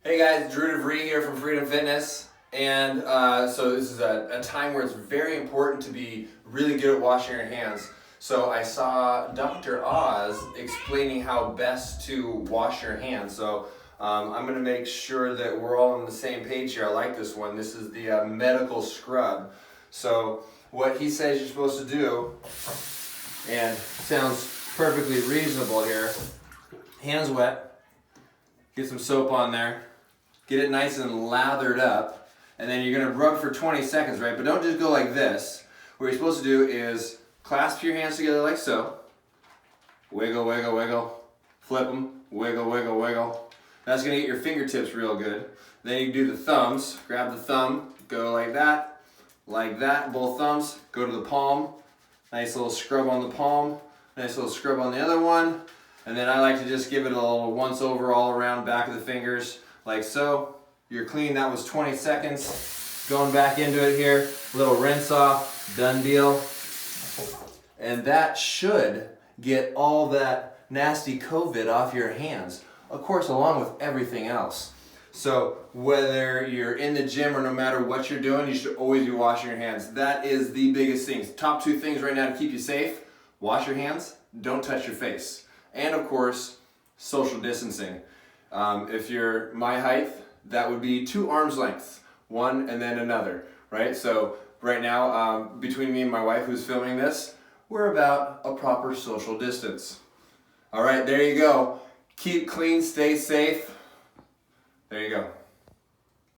Hey guys, Drew DeVree here from Freedom Fitness, and so this is a time where it's very important to be really good at washing your hands. So I saw Dr. Oz explaining how best to wash your hands. So I'm going to make sure that we're all on the same page here. I like this one. This is the medical scrub. So what he says you're supposed to do, and sounds perfectly reasonable here, hands wet, get some soap on there, get it nice and lathered up, and then you're going to rub for 20 seconds, right? But don't just go like this. What you're supposed to do is clasp your hands together like so. Wiggle, wiggle, wiggle. Flip them. Wiggle, wiggle, wiggle. That's going to get your fingertips real good. Then you do the thumbs. Grab the thumb. Go like that. Like that. Both thumbs. Go to the palm. Nice little scrub on the palm. Nice little scrub on the other one. And then I like to just give it a little once over all around back of the fingers. Like so. You're clean. That was 20 seconds. Going back into it here. Little rinse off. Done deal. And that should get all that nasty COVID off your hands. Of course, along with everything else. So whether you're in the gym or no matter what you're doing, you should always be washing your hands. That is the biggest thing. Top two things right now to keep you safe. Wash your hands. Don't touch your face. And of course, social distancing. If you're my height, that would be 2 arms lengths, one and then another, right? So right now, between me and my wife who's filming this, we're about a proper social distance. All right, there you go. Keep clean, stay safe. There you go.